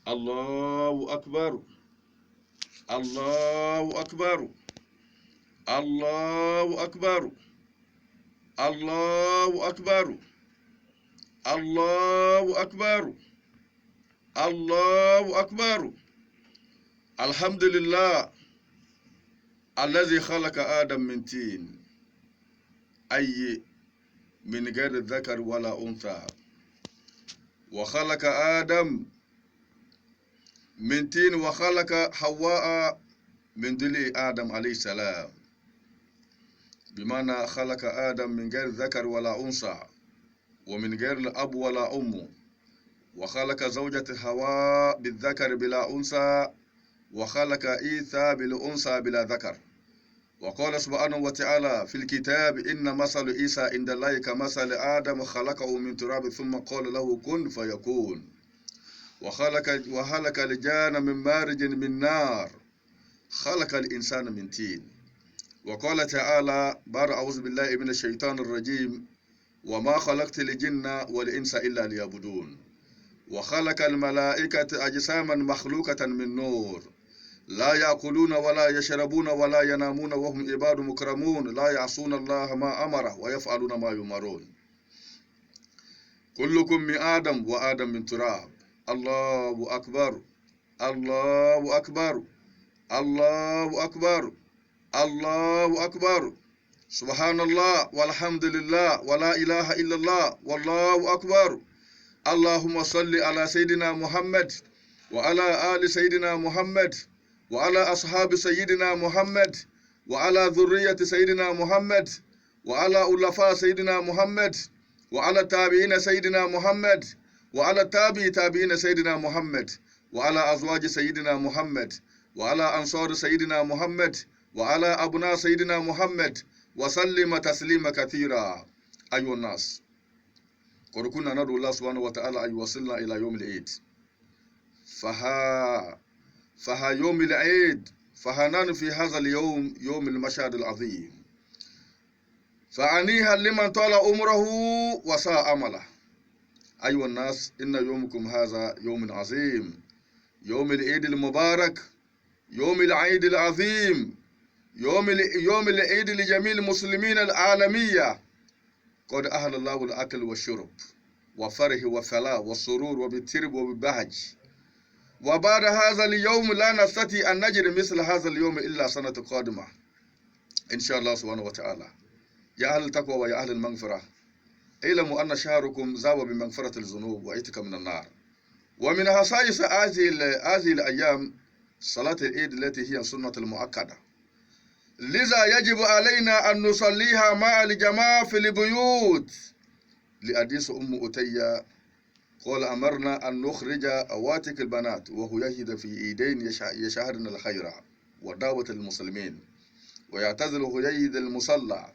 الله أكبر. الله أكبر. الله أكبر. الله أكبر. الله أكبر. الله أكبر. الحمد لله الذي خلق آدم من طين، أي من غير ذكر ولا أنثى، وخلق آدم من طين، وخلق حواء من ضلع آدم عليه السلام، بمعنى خلق آدم من غير ذكر ولا أنثى، ومن غير الأب ولا أم، وخلق زوجة حواء بالذكر بلا أنثى، وخلق عيسى بالأنثى بلا ذكر. وقال سبحانه وتعالى في الكتاب: إن مثل عيسى عند الله كمثل آدم خلقه من تراب ثم قال له كن فيكون. وخلق الجان من مارج من نار، خلق الإنسان من طين. وقال تعالى بعد أعوذ بالله من الشيطان الرجيم: وما خلقت الجن والإنس إلا ليعبدون. وخلق الملائكة أجساما مخلوقة من نور، لا يأكلون ولا يشربون ولا ينامون وهم عباد مكرمون، لا يعصون الله ما أمره ويفعلون ما يؤمرون. كلكم من آدم وآدم من تراب. الله أكبر. الله أكبر. الله أكبر. الله أكبر. سبحان الله والحمد لله ولا إله إلا الله والله أكبر. اللهم صل على سيدنا محمد وعلى آل سيدنا محمد وعلى أصحاب سيدنا محمد وعلى ذرية سيدنا محمد وعلى ألفاء سيدنا محمد وعلى تابعين سيدنا محمد وعلى تابعين سيدنا محمد وعلى أزواج سيدنا محمد وعلى أنصار سيدنا محمد وعلى أبناء سيدنا محمد وسلم تسليما كثيرا. أيها الناس، قد كنا ندعو الله سبحانه وتعالى أن يوصلنا إلى يوم العيد، فها يوم العيد، فهنان في هذا اليوم يوم المشهد العظيم، فعنيها لمن طال عمره وساء عمله. أيها الناس، إن يومكم هذا يوم عظيم، يوم العيد المبارك، يوم العيد العظيم، يوم العيد لجميع المسلمين العالمية. قد أهل الله الأكل والشرب وفرح وفلاح والسرور وبالترب وبالبهج. وبعد هذا اليوم لا نستطيع أن نجد مثل هذا اليوم إلا سنة قادمة إن شاء الله سبحانه وتعالى. يا أهل التقوى ويا أهل المغفرة، اعلموا أن شهركم زاوى بمغفرة الذنوب وعتق من النار. ومن خصائص هذه الأيام صلاة العيد التي هي سنة المؤكدة، لذا يجب علينا أن نصليها مع الجماعة في البيوت. لحديث أم أتية قال: أمرنا أن نخرج أواتك البنات وهو يهد في إيدين يشهرن الخير ودعوة المسلمين، ويعتزل هيد المصلى.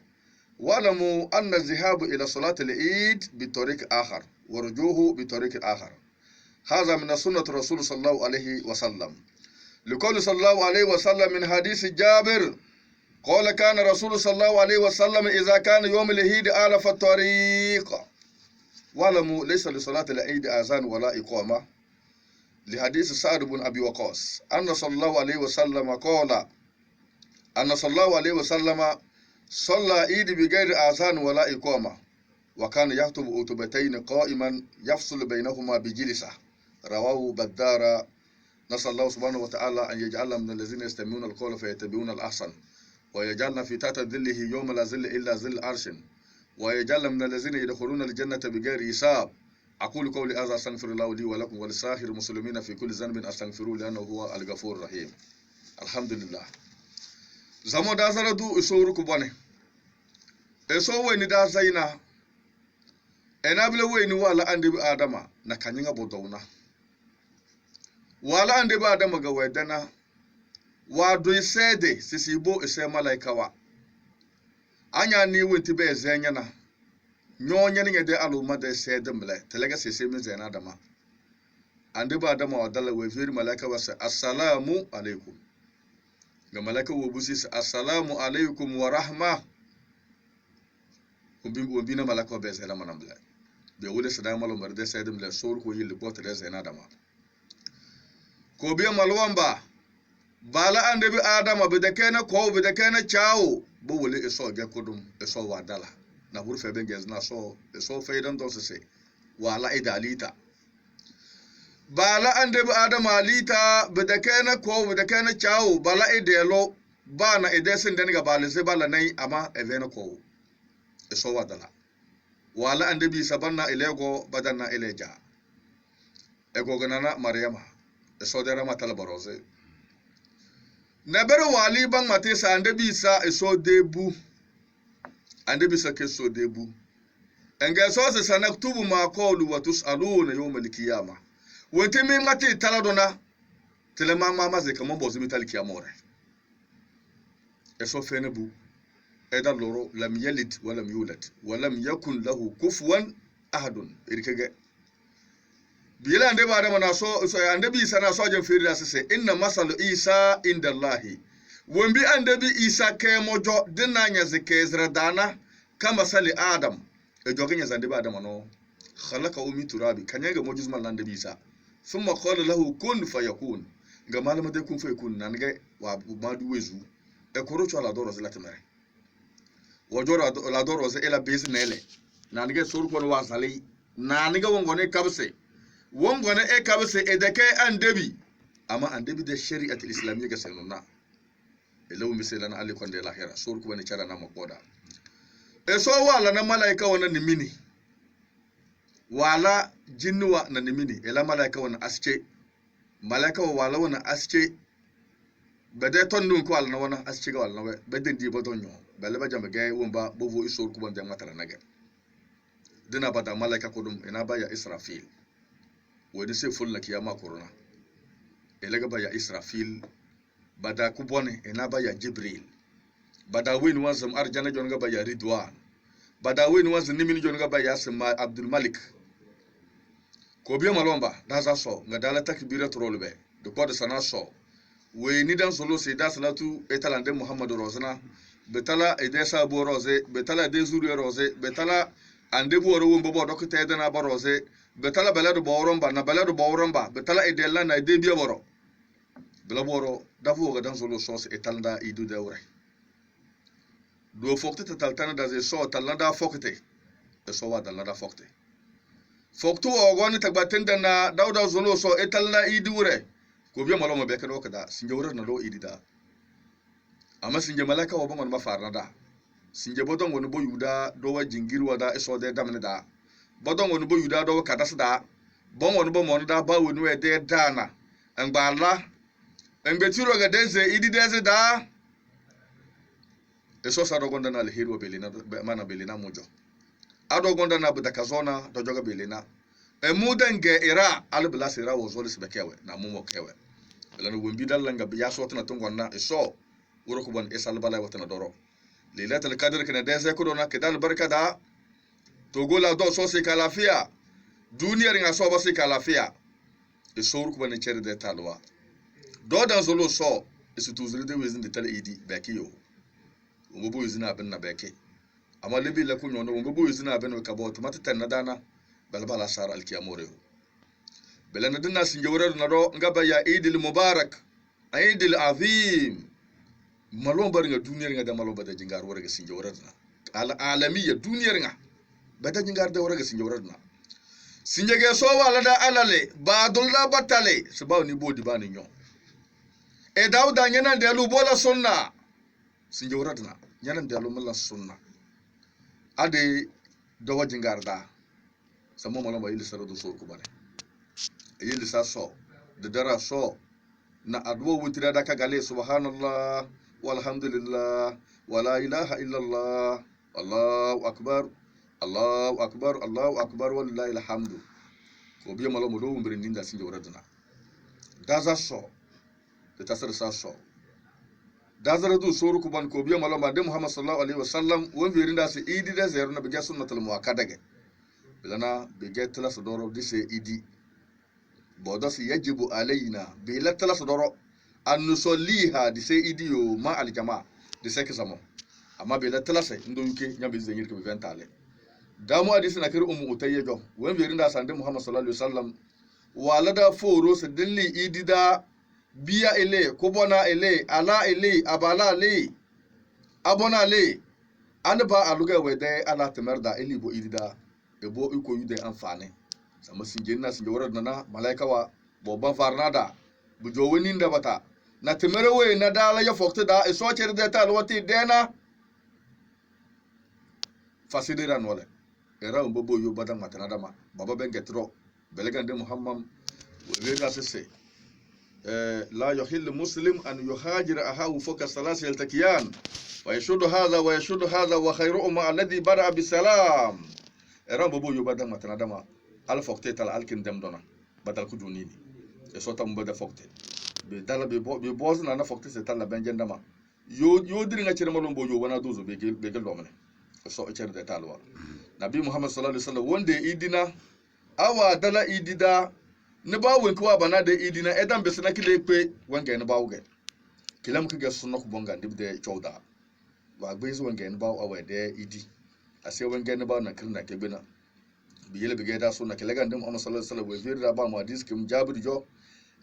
واعلموا أن الذهاب إلى صلاة العيد بطريق آخر ورجوه بطريق آخر، هذا من سنة الرسول صلى الله عليه وسلم، لقول صلى الله عليه وسلم من حديث جابر قال: كان رسول صلى الله عليه وسلم إذا كان يوم العيد آلف الطريق. واعلموا ليس لصلاة العيد آذان ولا إقامة، لحديث سعد بن أبي وقاص أن صلى الله عليه وسلم قال: أن صلى الله عليه وسلم صلى عيد بغير آذان ولا إقامة، وكان يخطب خطبتين قائما يفصل بينهما بجلسة. رواه بزار. نسأل الله سبحانه وتعالى أن يجعلنا من الذين يستمعون القول فيتبعون الأحسن، ويجعلنا في تحت ظله يوم لا ظل إلا ظل عرش، ويجعلنا من الذين يدخلون الجنة بغير حساب. أقول قولي هذا، أستغفر الله لي ولكم ولسائر المسلمين في كل ذنب أستغفروه لأنه هو الغفور الرحيم. الحمد لله. زمو دا زرادو اسورو كوباني eso weni da zaina enable weni wala ande bi adama na kanyinga bodowna wala ande bi adama ga wedana wa do isede sisibo ise malaika wa anya ni wenti be zenya na nyonya ni ngede aluma de sede mle telega sisi mi zena adama ande bi adama wadala we viri malaika wa assalamu alaikum, ga malaika wo busi assalamu alaikum wa rahma bina malako be zena manamle be wule sada malo marde sedem le sor ko yille botre zena dama. ko biya malwamba bala ande bi adama bi de kena ko bi de kena chao bo wole eso ge kodum eso wadala na hurfe ben gezna so faydan do se wala idalita bala ande bi adama lita bi de kena ko bi de kena chao bala idelo bana idesin den ga bala se bala nay ama evena ko eso wadala wala ande bi sabanna ilego badanna ileja ego ganana maryama eso dera matal barose nebere wali bang matesa ande bi sa eso debu ande bi sa ke so debu enge so se sanaktubu ma qawlu wa tusaluna yawm al-qiyamah wote mi ngati taladona telema mama ze kama bozo mi talki amore eso fenebu eda loro lam yalid wa lam yulad wa lam yakun lahu kufuwan ahadun irkege bila ande ba da mana so ande bi sana so jan ferida se inna masalu isa indallahi wombi ande bi isa ke mojo dinanya zikezra dana kama sali adam e joganya zande ba da mano khalaqa umi turabi kanyanga mojo mal ande bi isa thumma qala lahu kun fayakun ga malama de kun fayakun nan ga wa madu wezu e korocho la doro zela temere wajora la doro ze ela biznele nan ga sur ko wa sali nan ga wongone kabse wongone e kabse edeke andebi ama andebi de shari'at al-islamiyya ga sanuna elaw misalan ali konde lahira sur ko ne cara na makoda e so wala na malaika wana nimini wala jinnuwa na nimini ela malaika wana asce malaika wala wana asce bede tonnun ko wala na wana asce ga wala na bede ndi bodonyo bele ba jambe gay womba bovo isor ko bonde matara nage dina bada malaika ko dum ina baya israfil wodi se fulla kiyama corona elega baya israfil bada ku bone ina baya jibril bada win wazam arjana jonga baya ridwan bada win wazam nimin jonga baya sama abdul malik ko biya malomba da za so nga dala takbira trolbe de ko de sana so we ni dan solo se da salatu etalande muhammadu rozana betala edesa bo roze betala de zuri roze betala ande bo ro wombo bo dokta edana ba roze betala belado bawromba na belado bawromba betala edella na de biya boro bela boro dafu ga dan solo so se etalda idu dawre do fokte taltana da ze so talanda fokte e so wa dalada fokte fokto ogoni tagbatenda na dawda zolo so etalda idure ko biya maloma be ka doka da sinje wurar na do idida amma sinje malaka wa bangon ma farna da sinje bodon woni bo yuda do wa jingirwa da eso de damne da bodon woni bo yuda do ka das da bon woni bo mon da ba woni we de dana en balla en betiro ga deze idi deze da eso sa do gonda na le hero belina mana belina mojo ado gonda na buda kazona do joga belina e mudenge ira albla sira wo zoli sibekewe na mumo kewe lanu wombi dalanga biya so tana tungonna eso wuro ko bon esal bala watana doro lilatul qadr kana deze ko dona kedal barka da to gola do so se kalafia duniyar nga so ba se kalafia eso wuro ko bon chere de talwa do dan zolo so isu tuzuri de wezin de tale idi bakiyo wo bo yuzina abin na bake amma libi la kunyo no wo bo yuzina abin ka bo to mata tan nadana balbala sar alkiyamore belana dinna sinje wurar na do ngaba ya idil mubarak idil azim malon bar nga duniyar nga da malon bada jingar wurar ga sinje wurar na al alamiya duniyar nga bada jingar da wurar ga sinje wurar na sinje ge so wala da alale ba dulla batale sabaw ni bodi bani nyo e dawda nyana de lu bola sunna sinje wurar na nyana de lu mulla sunna ade do wajingar da samo malon ba ilisa do so ko bare ilisa so de dara so na adwo wutira da kagale subhanallah walhamdulillah wala ilaha illallah allahu akbar allahu akbar allahu akbar wallahi alhamdu ko biya malon do umbirin dinda sinje wuraduna daza so de tasar sa so dazara du soru ku ban ko biya malon ba de muhammad sallallahu alaihi wasallam won birinda se idi da zero na biga sunnatul muakkadage bilana biga tala sodoro dise idi bodos yajibu alaina bila tala sodoro an nusalliha dise idi yo ma aljama dise kesamo amma bila tala se ndo yuke nyabe zenyir ko ventale damu hadisi na kir utayyo won birinda sande muhammad sallallahu alaihi wasallam walada foro se dilli idi da biya ele kubona ele ala ele abala ele abona ele an ba aluga wede ala temerda eli bo idida ebo iko yude amfani sama singenna sinjawara nana malaika wa bo ban farnada bu jowini nda bata na temere we na dala ya fokte da e so chere de ta lwati dena fasidira nole era umbobo yo bada matana dama baba ben getro belegande muhammad wega sese la yuhillu muslim an yuhajira ahahu fawqa salasi yaltakiyan wa yashudu hadha wa khayruhuma alladhi bada bisalam era umbobo yo bada matana dama al fokte tal alkin dem dona badal ku dunini e so tam bada fokte be dala be boz na fokte se tal la ben jendama yo diri nga chere malombo yo wana dozo be gel domane so chere de talwa nabi muhammad sallallahu alaihi wasallam wonde idina awa dala idida ne ba wen ko bana de idina edan be sna kile pe wanga ne bawge kilam ke ga sunno ko bonga dibde chowda wa gbezo wanga ne baw awa de idi ase wanga ne baw na kirna ke bina biyele be ga da sunna ke laga ndem muhammad sallallahu alaihi wasallam we virda ba mu hadis kim jabir jo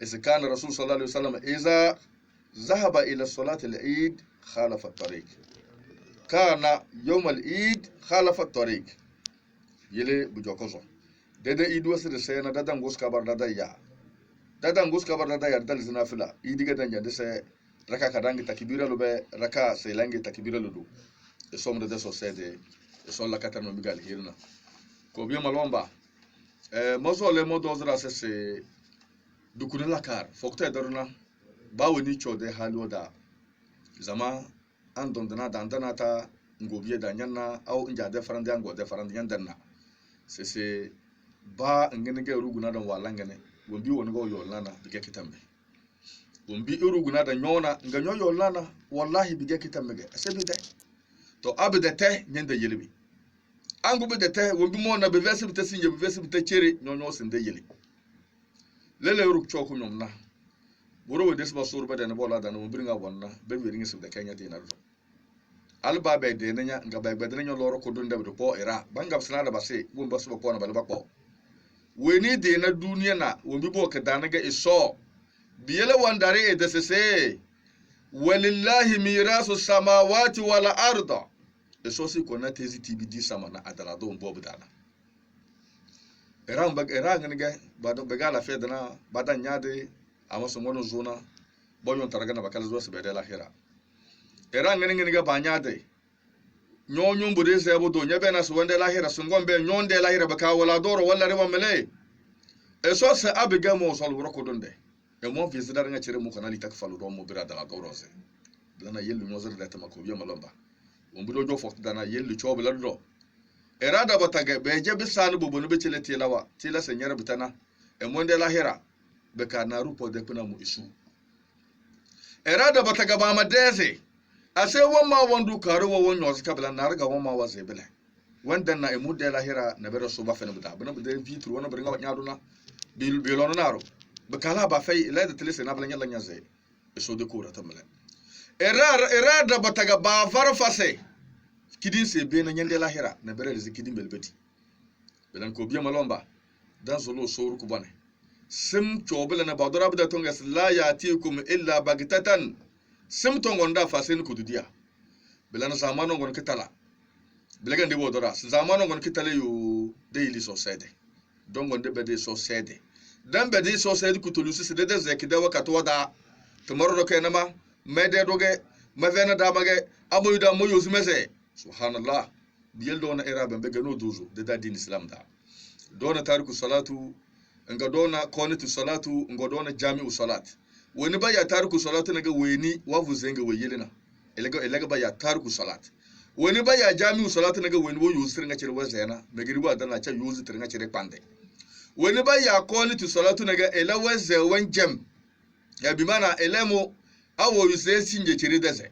iskan rasul sallallahu alaihi wasallam iza ذهب الى صلاه العيد خالف الطريق كان يوم العيد خالف الطريق yele bujokozo dede idu wasir seyna dadan goska bar dadaya dal zinafila idiga danja de se raka kadangi takbira lo be raka selangi takbira lo do e somre de so sede e so la katano bigal hirna ko bi malomba mozo le modozra se dukuna lakar fokta daruna bawoni chode haloda zama an dondana dandana ta ngobiye da nyanna au inja de farande ango de farande nyandanna sese ba ngene ge ruguna dan walangane wombi woni go yolana bige kitambe wombi ruguna dan nyona nga nyo yolana wallahi bige kitambe ge asebi de to abde te nyende yelibi angu be de te wombi mo na be vesi bite sinje be vesi bite chere nyonyo sinde yeli lele ruk choku nyomna boro we desba surba da ne bola da no biringa wonna be wiringi sibda kenya te na do alba be de nanya nga be be de nanya loro ko dun da do po era bangam sana da base gum basu ba ko na balba ko we ni de na duniya na wo bi bo ka danaga iso biyele wandare e de sese walillahi mirasu samawati wal arda iso si ko na tezi tbd sama na adala do mbo budana era ngene ba do be gala fe dana badan nyade amaso mono zona bonyon taragana bakala zo sebe de lahira era ngene ga banyade nyonyo mbode sebo do nyebe na so wende lahira sungombe nyonde lahira baka wala doro wala rewa mele eso se abiga mo sol roko donde e mo fi zidar nga chere mo kanali takfalu do mo bira da doro se dana yellu mo zar da tamako biya malomba wombudo jo fokta dana yellu chobla do era da bataga beje bisanu bobonu be chele tilawa tila senyara bitana e monde lahira beka na rupo de pena mu isu era da bataga ba madeze ase wamma wandu karo wa wonyo zakabla na riga wamma wa zebele wanda na emu de lahira na bere so ba fene buda bana bude vitru wona bringa nyado na bilono naro bekala ba fay la de telese na bla nyalla nyaze so de kura tamale era da bataga ba farfase kidin se be na nyande lahira na bere zikidin belbeti belan ko biya malomba dan solo soru ku bane sim chobele na badora bida tonga la yatikum illa bagtatan sim tongonda fasen kududia belan zamano gon kitala belagan de bodora zamano gon kitale yu daily society don gon de bede society dan bede society kutulusi se de zekide wakato wada tomorrow kenama mede doge mavena damage amoyu da moyo zumese subhanallah biyel dona era ben begano dozo de da din islam da dona tariku salatu nga dona qanitu salatu nga dona jami'u salat woni baya tariku salatu naga weni wavu zenga weyelina elega baya tariku salat woni baya jami'u salatu naga weni wo yusir nga cire wazena megiri ba dana cha yuzu tir nga cire pande woni baya qanitu salatu naga ela waze wanjam ya bimana elemo awo yuse sinje cire deze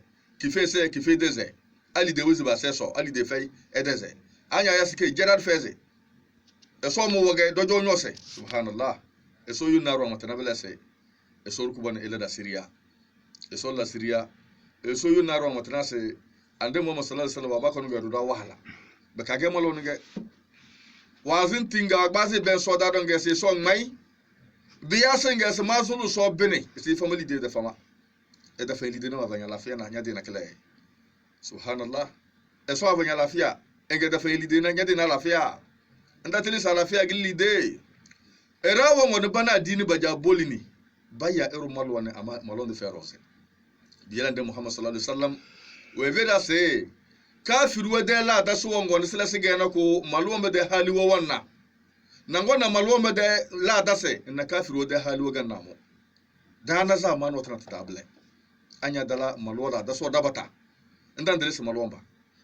kife deze ali de wuzi ba seso ali de fay edeze anya yasike gerard feze eso mo wage dojo nyose subhanallah eso yunaro matanabela se eso rukubana ila da syria eso la syria eso yunaro matanase ande mo sallallahu alaihi wasallam ba ko ngado da wahala be kage malo nge wazin tinga gbase ben soda don ge se so mai biya senga se mazulu so bene si family de fama e da family de na vanya lafiya na nyade na kala subhanallah e so vanya lafiya e ga da family de na nyade na lafiya anda tili sa lafiya gilli de e rawo woni bana dini baja bolini baya eru malwane ama malon de ferose biyan de muhammad sallallahu alaihi wasallam we veda se kafiru wede la da so wongo sila sige na ko malwombe de haliwo wanna nangona malwombe de la da se na kafiru wede haliwo ganna mo dana zamanu wata table anya dala malwala da so dabata ndan dele se malwomba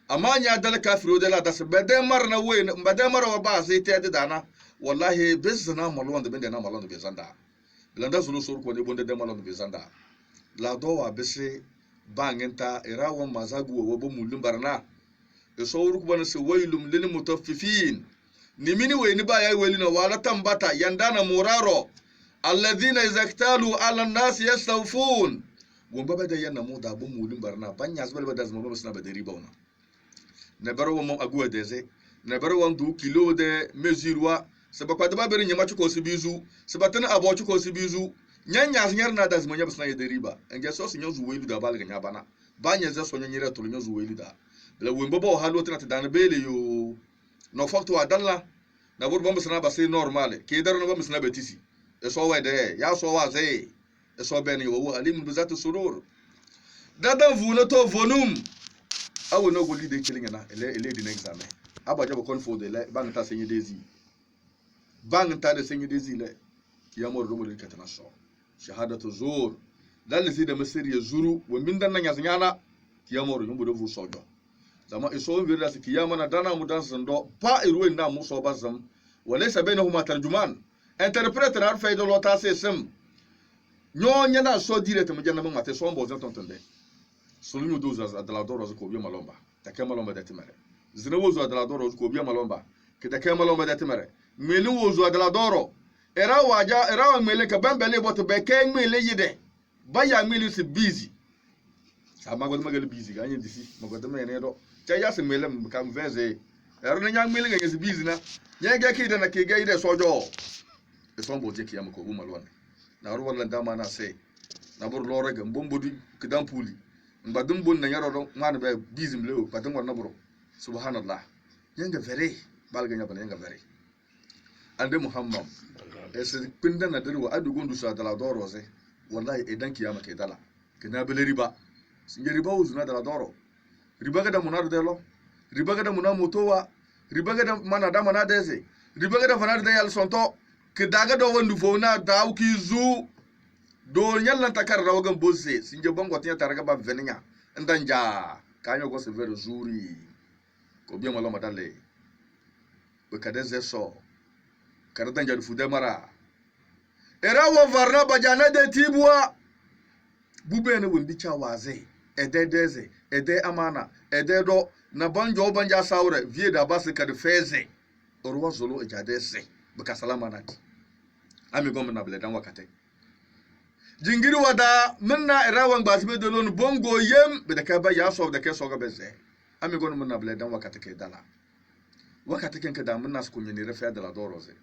amma anya dala kafiru wede la da se bede mar na we bede mar wa ba sai te dana wallahi bezna malwonde bende na malwonde bezanda landa zulu sur ko de bonde de malwonde bezanda la dowa bese bangenta irawan mazagu wa bo mulum barna e sawru kubana se waylum lil mutaffifin ni mini wayni ba yayi waylina wala tambata yandana muraro alladhina izaktalu ala an-nas yastawfun gomba bada yanna mu da bo mulum barna banya zbal bada zama ba sna badari bauna ne baro mo aguwa deze ne baro wandu kilo de mesure sabakwa da babere nyama chuko sibizu sabatana abo chuko sibizu nyanya nyar na da zmanya basna yede riba enge so sinyo zu welu da balga nya bana banya za so nyira to nyo zu welu da la wembo bo halu tana tadana bele yo no fakto adalla na bur bomba sana basay normale ke dar no bomba sana betisi e so wede ya so wa zai e so beni wo alim bi zat surur dadan vuna to volume awu no goli de kilinga na ele di examen abaja bo kon fo de le bang ta senye dezi bang ta de senye dezi le kiyamor do mo de katana so shahadatu zur dal si da masir ya zuru wa min dan nan yaznyana kiyamor yumbu do vu sojo zama iso virda si kiyama na dana mu dan sando pa irwe na mu so bazam walaysa bainahuma tarjuman interpreter ar faydo lota sesem nyonya na so direct mu janna mate so mbo zan tontonde solunyu do za adala doro ko biya malomba take malomba da timare zina wozo adala doro ko biya malomba ke take malomba da timare melu wozo adala doro era wa mele ka bambele boto be ke mele yide baya mele si busy sama god magal busy ga nyi disi magod me ne do tay ya se mele kam veze era na nyang mele ga si busy na nyege ke na ke ga ide sojo e son bo je ki am ko bu malwan na ru wala dama na se na bur lore ga mbombodu kidan puli mbadum bon na yaro do man be busy mle patum wala bro subhanallah nyanga vere balga nya bana nyanga vere ande muhammad ese pinda na dirwa adugo ndu sa dala doro ze wallahi idan kiyama ke dala kina bele riba singe riba uzuna dala doro riba ga da munar delo riba ga da munar motowa riba ga da mana da mana deze riba ga da fanar da yal sonto ke daga do wandu fona daw ki zu do nyalla takar rawagan bosse singe bongo tinya taraga ba venenya ndanja kanyo go se vero zuri ko biya malo madale be kadeze so karadan jadu fude mara era wo varna bajana de tibwa bube ne wundi chawaze ededeze ede amana ededo na banjo banja saure vie da bas kad feze orwa zolo ejadese baka salama nati ami gom na bledan wakate jingiri wada minna era wan basbe de lon bongo yem be da ka ba ya so da ke so ga beze ami gom na bledan wakate ke dala wakate ken ka da minna su kunni refa da la doroze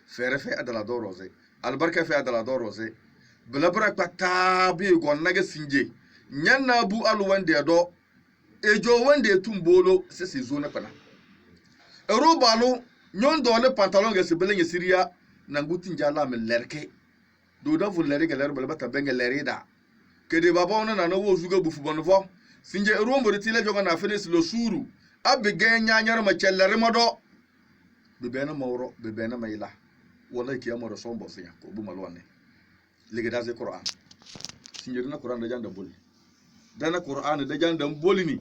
fere fe adala doroze albarka fe adala doroze blabra pata bi gon naga sinje nyanna bu alwande do ejo wande tumbolo sese zo na pana erobalu nyondo le pantalon ga sebelenge siria nanguti njala me lerke do da fu lerke ler balbata benga lerida kede baba ona na no zuga bufu bonfo sinje erombo retile joga na fenes lo suru abige nyanyar ma chellere modo bibena mawro bibena mayla wallahi kiyama da son bosu ya ko bu malwane liga da zai qur'an sinjiri na qur'an da janda boli dana qur'an da janda boli ni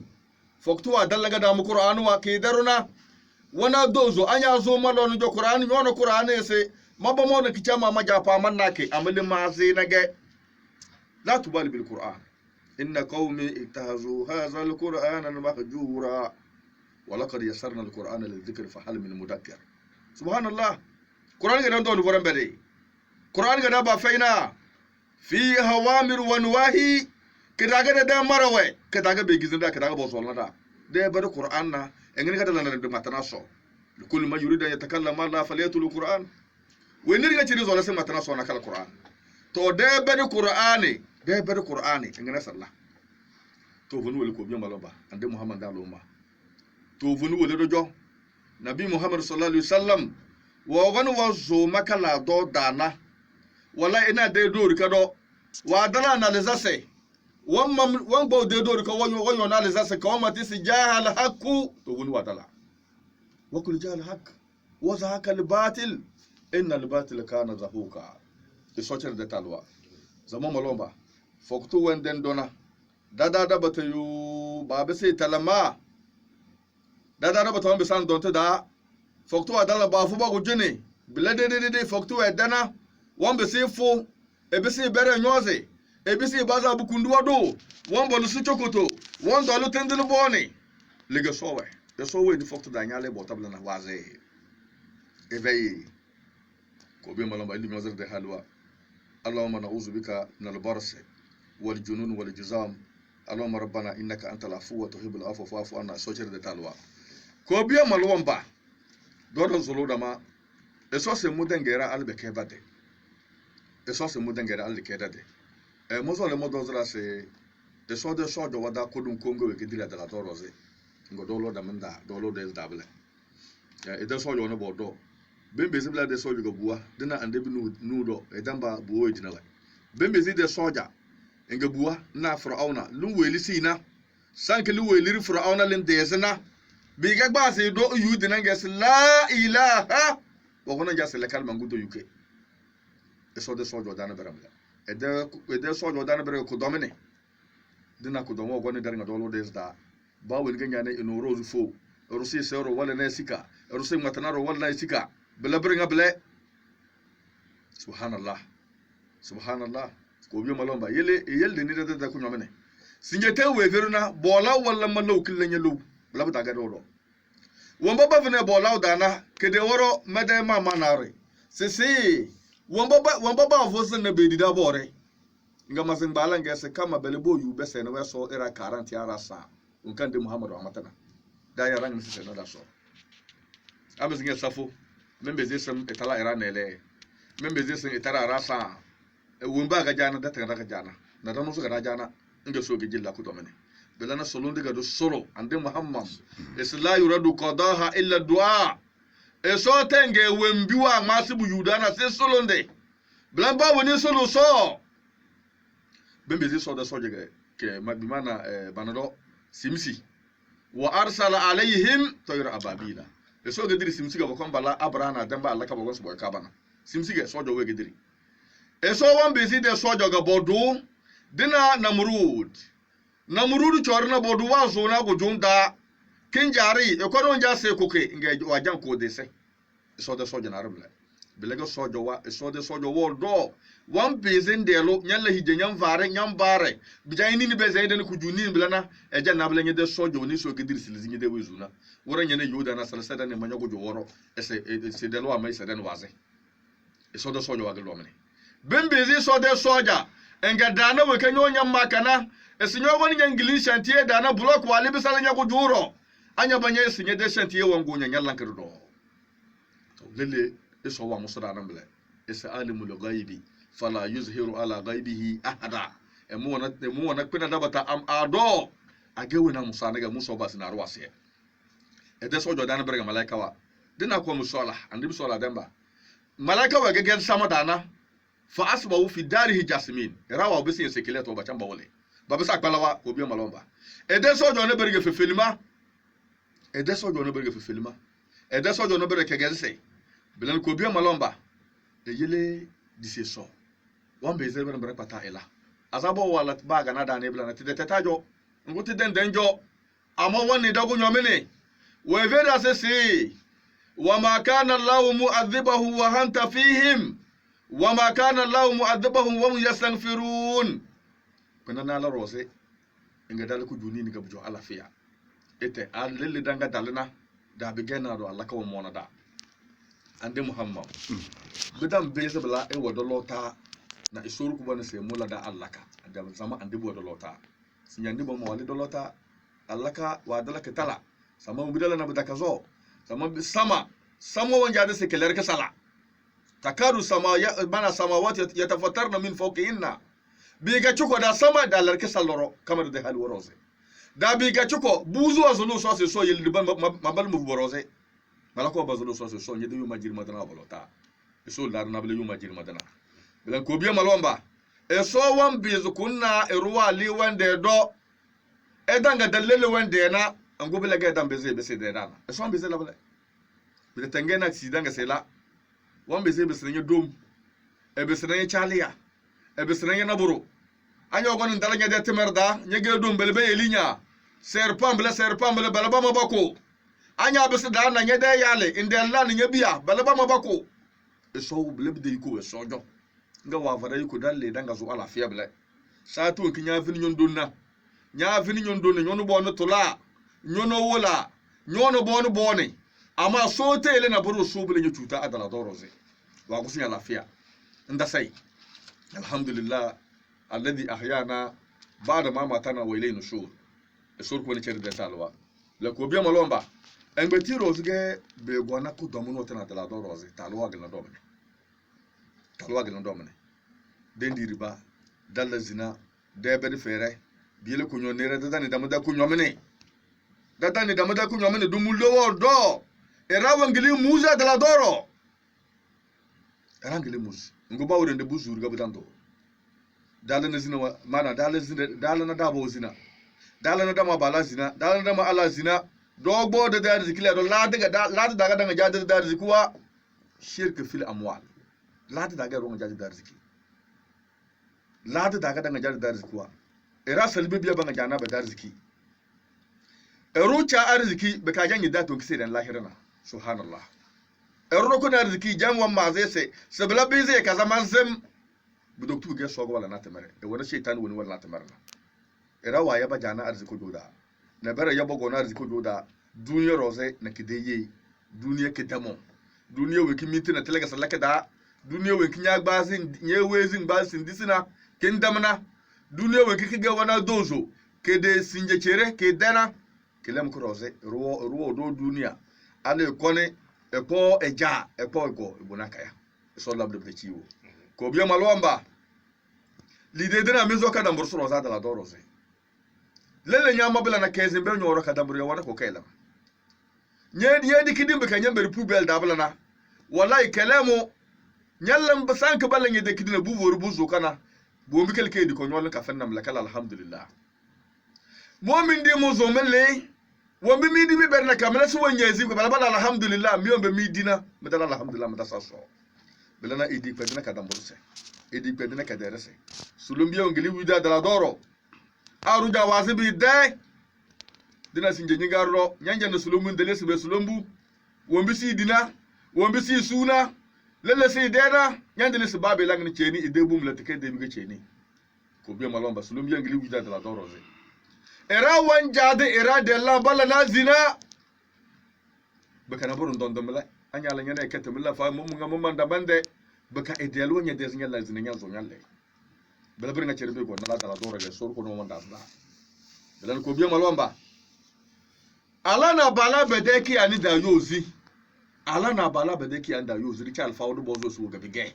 foktuwa dallaga da mu qur'an wa ke daruna wana dozo anya zo malon jo qur'an yono qur'an ese mabba mo na kichama majafa mannake amali ma sai nage la tubali bil qur'an inna qaumi ittahazu hadha al qur'ana mahjura wa laqad yassarna al qur'ana lidhikri fa hal min mudakkir subhanallah Quran ga dan don voran bade Quran ga da ba faina fi hawamir wa nawahi kidaga da marawe kidaga be gizin da kidaga bo solna da de bade Quran na engin ga da lan da matana so kullu ma yurida yatakallama la falyatul Quran wenir ga ciri zola sai matana sona kala qur'an to de bari qur'ani ngana sallah to vunu wala ko biya malaba ande muhammad dalo ma to vunu wala do jo nabi muhammad sallallahu alaihi wasallam wo gon wo zo makala do dana wala ina de do rikado wa dala na lezase wan bo de do rikado wonyo na lezase ko mati si jahal hakku to vunu wadala wa kul jahal hak wa zahaka al batil inna al batil kana zahuka isocher de talwa zama malomba foktu wenden dona dada batayu babe sai talama dada batawan bisan donta da foktu adala ba fu ba gujene bilade foktu edana won be sai fu e be sai bere nyoze e be sai baza bukundu wado won bolu su chokoto won dolu tendelu bone lega sowe de sowe di foktu da nyale botabla na waze e vei ko be malomba ili nyoze de halwa اللهم نعوذ بك من البرص والجنون والجزام اللهم ربنا انك انت العفو وتحب العفو فاعف عنا سوچر de talwa ko biya malwon ba dodo zolo dama eso se mudengera albe kebade eso se mudengera albe kedade mozo le modo zra se eso de sojo wada kodun kongo we kedira de la doroze ngo dolo da manda dolo de dable e de sojo no bodo bembe zibla de soja ga buwa dina ande bi nudo edan ba buwo edina la bembe zi de soja nga buwa na fir'auna lun weli sina sanke lu weli fir'auna len de zina bi ga ba se do yu dina nga la ilaha wa gona ja sele kalma ngudo yuke e so de soja dana beramla e de soja dana bere ko domine dina ko domo gona dar nga dolo de zda ba wen ga nyane ino rozu fo rusi sero wala na sika rusi matanaro wala na sika bela bringa bele subhanallah ko biyo malomba yelde ni da ku nyamene sinjete we veruna bola wala malo killenye lu bela ba daga do womba ba vene bola dana kede woro mede mama nare sisi womba ba vosen na bedida bore ngama sen bala ngese kama bele bo yu bese na weso era 40 arasa unkande muhammadu amatana da ya ran sisi na da so amezin safo membe zesem etala era nele membe zesem etara rasa wumba ga jana da tanga ga jana na da musu ga jana inga so gijilla ku domene belana solon diga do solo ande muhammad isla yuradu qadaha illa du'a e so tenge wembiwa masibu yudana se solonde blamba woni solo so membe zeso da soje ke mabimana banado simsi wa arsala alaihim tayra ababila eso gediri simsiga bakon bala abrana damba Allah ka bakon su boy kabana simsiga sojo we gediri eso wan bezi de sojo ga bodu dina namrud chorna bodu wa zo na go junda kinjari e ko don ja se koke nge wajan ko de se eso de sojo na arabla bilega sojo wa eso de sojo wo do wan bezi ndelo nyalla hije nyam vare nyam bare bijayini ni bezi de ku juni bilana e janna bla nye de sojo ni so gediri silizinye de wezuna wora nyane yuda na salsada ne manyago joworo ese de lo amai seden waze eso de sojo wa gelo mene bembezi so de soja enga dana we kenyo nyamma kana esinyo woni nyangili chantier dana block wali bisala nyago juro anya banye esinye de chantier wango nyalla kirdo to lele eso wa musada nan bele ese alimul ghaibi fala yuzhiru ala ghaibihi ahada emu wana kwena dabata am ado agewe na musa naga muso basina arwase ede sojo dana berga malaika wa dina ko musala andi musala demba malaika wa gegen sama dana fa asbahu fi darihi jasmin rawa bisi sekele to bachamba wole babisa akbalawa ko biyo malomba ede sojo ne berga fefelima ede sojo ne berga kegense bilan ko biyo malomba e yele diseso wan be zebe berga pata ela azabo wala baga na dana bilan tetajo nguti dendenjo ama woni dago nyomene وفيدا سي وما كان الله مؤذبهم وأنت فيهم وما كان الله مؤذبهم وهم يستغفرون كنا نالا روسي إنك دالكو جوني نيكا بجو على فيها إتي اللي دانغا دالنا دا بيجينا دو الله كو مونا دا عند محمد بدام بيز بلا إيه ودلوتا na isuru kubana se mula da allaka da zama andi bo dolota sinyandi bo mo wali dolota allaka wa dalaka tala sama bidala na bidaka zo sama wanja da se keler ka sala takadu samawati yatafattarna min fawqihinna biga chuko da sama da larke salloro kamar da hal worose da biga chuko buzu azulu so se so yel diban mabal mu borose malako bazulu so se so nyede yu majir madana bolota so lar na bele yu majir madana bilan ko biya malomba e so wan bizu kunna e ruwa li wande do e danga dalele wande na angobe la ga dambe ze be se de dana e so be ze la bele bi tangena si danga se la wan be ze be se dom e be se chalia e be se naburo anyo gonin dalanya de temerda nyege dom belbe elinya serpamble balaba mabako anya be se da na nyede yale inde la ni nyebia balaba mabako e so blebde ko e sojo nga wa fara yiko dalle danga zo ala fiya bele sa to ki nya fini nyon donna nyono bono tola nyono wola nyono bono bone ama so tele na buru so bele nyuta adala doroze wa kusinya lafiya nda sai alhamdulillah alladhi ahyana ba'da ma matana wa ilayhi nushur sur ko ne chere de salwa la ko biya malomba en betiro zige be gona ko domuno tana adala doroze talwa gna domene dendi riba dalla zina debedi fere biele ko nyonere dadani damada ko nyomene dumullo do era wangili muza dalla doro era ngili muz ngoba wurende buzur ga budando dalla na zina mana dalla na dabo zina dalla na dama bala zina dalla na dama ala zina dogbo da dar zikila do la daga danga jadda dar zikuwa shirk fil amwal lati daga ronga jaji darziki lati daga danga jaji darziki wa era salbi biya banga jana ba darziki erucha arziki be ka janyi dato kise dan lahirana subhanallah ero ko darziki janwa ma zai sai sabla bi zai ka zaman zam bu doktu ge sogo wala natamare e wona shaytan woni wala natamare era wa ya ba jana arziki joda na bara ya bago na arziki joda duniya roze na kideye duniya kidamo duniya wiki mitina telega sallaka da duniya wenki nya gbazin nyewezin gbazin disina kendamna duniya wenki kiga wana dozo kede sinje chere kedana kelem kroze ruo do duniya ane kone epo eja epo ego ibunakaya so labde bechiwo ko biya malwamba lide dina mizo kada mbursuro za dala doroze lele nya mabla na keze be nyoro kada mbur yawana ko kailam nyedi kidimbe kanya mberi pubel dablana wallahi kelemo nyallam basanka balanye de kidina buvoru buzo kana bombi kelke di ko nyol ka fennam la kala alhamdulillah momin di mo zo mele wombi mi di mi berna kamela so wonyezi ko bala alhamdulillah mi yombe mi dina medala alhamdulillah madasaso belana idi pedina ka damburse idi pedina ka derese sulumbiyo ngili wida dala doro aruja wasibi de dina sinje nyingaro nyanja na sulumun de lesbe sulumbu wombi si dina wombi si suna lele si dena nyande le sibabe langni cheni idebum la tike debiga cheni ko be malomba sulum yangli wida dala doroze era wanjade era de la bala na zina baka na burun dondomla anyala nyane ketemla fa mum ngam manda bande baka edel wonya de znya la zina nyazo nyalle bela bringa cherbe ko na dala doroze sor ko no manda asla bela ko be malomba ala na bala bedeki ani da yozi ala na bala bedeki anda yozi ri chal fawdu bozo su gabi ge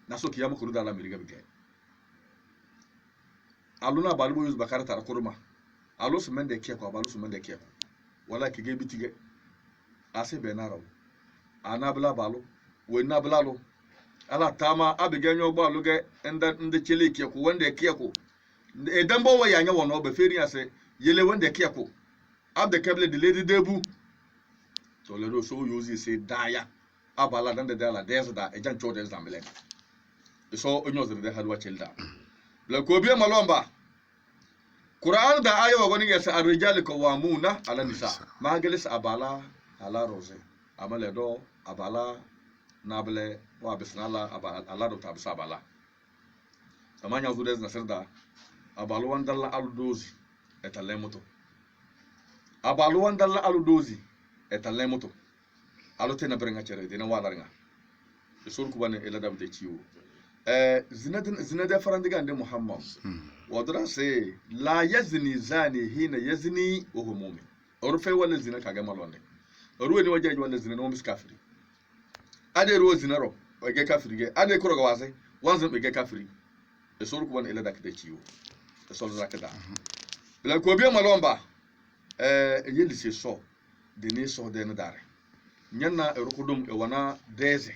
na so kiyama ko dala mi gabi ge aluna balu yozi bakara tar kurma alo su mende ke ko balu su mende ke wala ki ge bitige ase be na rawo ana bala balu we na bala lo ala tama abige nyo gba luge nda chele ke ko wanda ke ko e dambo wa yanya wono be feri ase yele wanda ke ko abde kable de lady debu to le do so yozi se daya abala dan de dala desda e jan chode zambele so onyo zere de hadwa chelda la ko biya malomba Qur'an da ayo wa goni yasa ar-rijal qawwamuna ala nisa ma galis abala ala roze amale do abala nable wa bisnala abala do tabsa abala amanya zudes na serda abalu wandalla aludozi etalemoto abalu wandalla aludozi etalemoto alote na brenga chere dina wadarnga sur kubane ela dabde ciwo zinada farandiga ande muhammad wadra se la yazni zani hina yazni wa huwa mu'min orfe wala zina kaga malonde ruwe ni wajaji wala zina no miskafiri ade ruwe zina ro ege kafiri ge ade kuro ga wase wanzan ege kafiri e sor ko wan ila dak de ciwo e sol zakada bila ko biya malomba yeli se so de ne so de na dare nyanna e rukudum e wana deze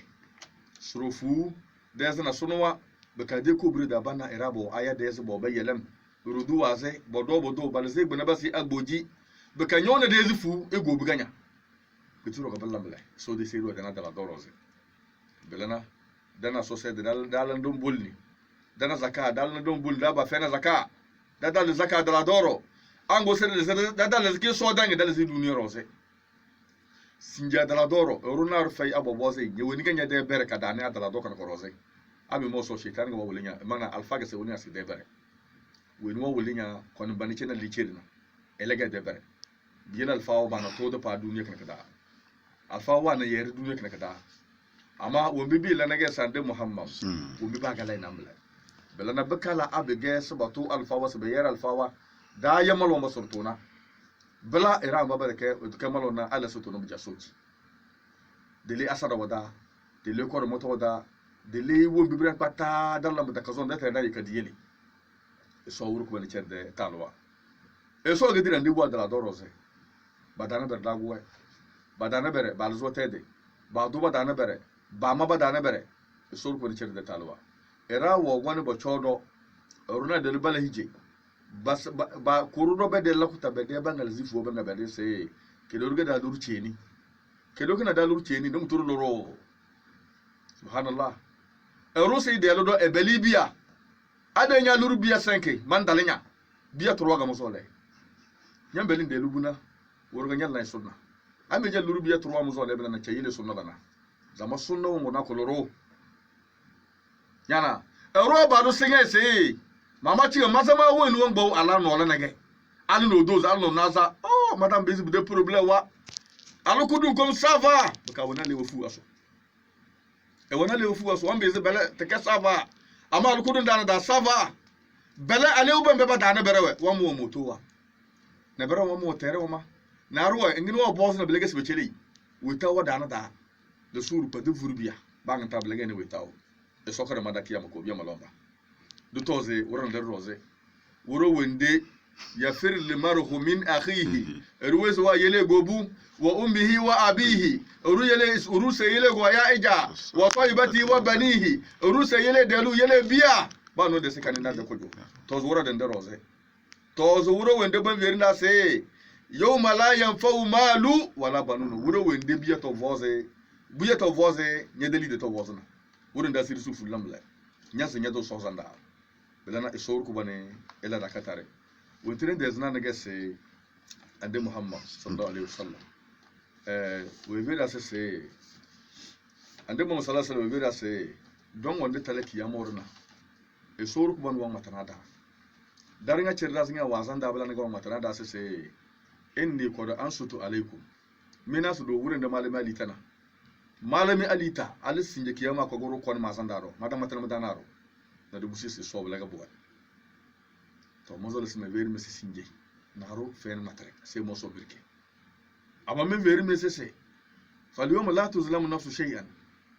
surufu deze na sunwa baka de ko buri da bana irabo aya deze bo bayelem rudu wase bodo balze gbana basi agboji baka nyona deze fu e go buganya bituro ga ballamle so de sero da na dala doroze belana dana so se de dalan dum bulni dana zaka dalan dum bul da ba fena zaka da dal zaka dala doro ango se da dal zaki so dange dal zi duniya rose sinja dala doro runa rufai abobo se ye woni ganya de bere ka dani dala do kan ko rose abi mo so shetan ga wolinya mana alfaga se woni asi de bere woni wo wolinya kon bani chena lichirina elega de bere bien alfa bana to da pa duniya kan kada alfa wa na yer duniya kan kada amma won bibi la nage sande muhammad won biba ga lai namla bela na bakala abige sabatu alfa wa sabe yer alfa wa da yamal wa masurtuna bela ira ba barke kamalo na ala sutuna bija soci dele asara wada dele ko moto wada dele won bibran pata dalla mu takazon da ta dai kadiyeli so wuru ko ne cerde talwa e so ga dirande bo dala dorose badana ber dagwe badana bere balzo tede badu badana bere ba ma badana bere e so ko ne cerde talwa era wo woni bo chodo runa de bala hije bas ba kurudo be de lakuta be de bangal zifu be be de se ke do ga da lurce ni ke do kana da lurce ni dum turu loro subhanallah e rusi de lo do e belibia adanya lurbiya 5 mandalinya biya turwa ga musole nyam belin de lubuna worga nyalla sunna ame je lurbiya turwa musole be na cheyile sunna bana zama sunna wo na ko loro yana e ro ba do singa se mama chiga masama wonu won gbo ala no la nage alu no doze alu no naza oh madame bezi de problème wa alu kudu comme ça va ka wona le wofu aso e wona le wofu aso on bezi bele te ka ça va ama alu kudu ndana da ça va bele ale uban be ba dana berewe wa mo moto wa na bere wa mo tere wa ma na ruwa ngini wa boss na belege sebecheli wita wa dana da de suru pa de vurbiya ba ngata belege ne witawo e sokare madaki ya mako biya malomba du toze woran der rose woro wende ya fir limarhu min akhihi ruwese wa yele gobu wa ummihi wa abihi uru se yele go ya ija wa taibati wa banihi uru se yele delu yele biya ba no de sekani na de kojo toze woro der rose toze woro wende ban verina se yawma la yanfa'u malu wala banunu woro wende biya to voze nyedeli de to voze na woro nda sir sufu lamla nyasa nyedo so zanda belana isor ku bane ela da katare wontiren de zna na gese ande muhammad sallallahu alaihi wasallam we vera se ande muhammad sallallahu alaihi wasallam we vera se don wonde talaki ya morna isor ku ban wa matanada daringa cerda singa wazanda belana ga matanada se inni qad ansutu alaikum mina su do wurin da malami alita na malami alita alisin je kiyama ko goro kon masandaro madama tan madanaro na dubu sisi so belaga boy to mozo lesme veri mesi sinje naro fen matrek se mo so birke aba men veri mesi se fal yawma la tuzlamu nafsu shay'an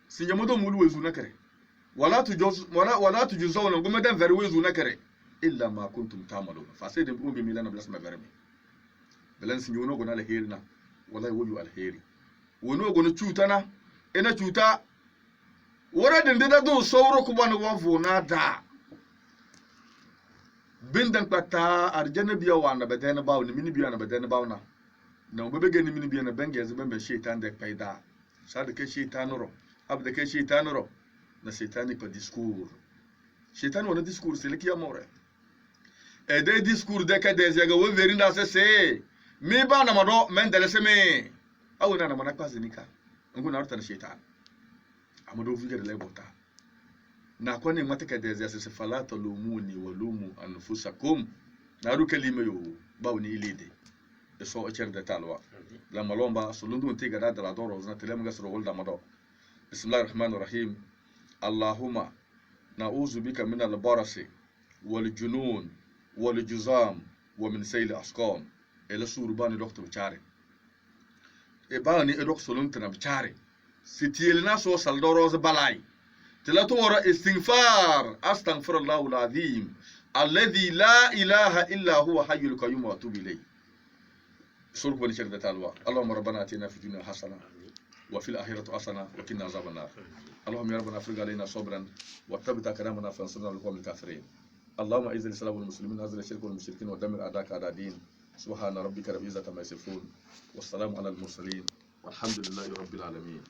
sinje modo mulu wezu nakare wala tujuzawna gumadan veri wezu nakare illa ma kuntum ta'malun fa sai de umbi milana blasma vermi belan sinje wono gona la herina wallahi wuju al heri wono gona cutana ina cuta wora din da do sawro ku ban wa vona da bindan pata arjana biya wa na bedena bawo ni mini biya na bedena bawo na na bebe gani mini biya na benge ze bembe shaitan da paida sa da ke shaitan ro ab da ke shaitan ro na shaitani pa discours shaitan wona discours c'est le qui amore e de discours de ka de ga wo veri na se mi ba na mado men dele se me awona na mana kwazi nika nguna arta na shaitan amado vuga de lebota na kwani mataka da zai sai falata lumuni wa lumu anfusakum na ruka lime yo bawni ilide e so o cer da talwa la malomba sulundu tiga da la doro zna telem gasro wolda mado bismillahir rahmanir rahim allahumma na'udzu bika min al-barasi wal junun wal juzam wa min sayl asqam ila surbani doctor chare e bawni e doctor suluntu na chare sitiel na so saldoro z balai تلاتورا استغفار أستغفر الله العظيم الذي لا إله إلا هو حي القيوم وأتوب إليه. سورك بني شرد تالوا. اللهم ربنا آتنا في الدنيا حسنة وفي الآخرة حسنة وقنا عذاب النار. اللهم يا ربنا افرغ علينا صبرا وثبت كلامنا فانصرنا على القوم الكافرين. اللهم اعز الاسلام والمسلمين واذل الشرك والمشركين ودمر اعداءك اعداء الدين. سبحان ربك رب العزة عما يصفون والسلام على المرسلين والحمد لله رب العالمين.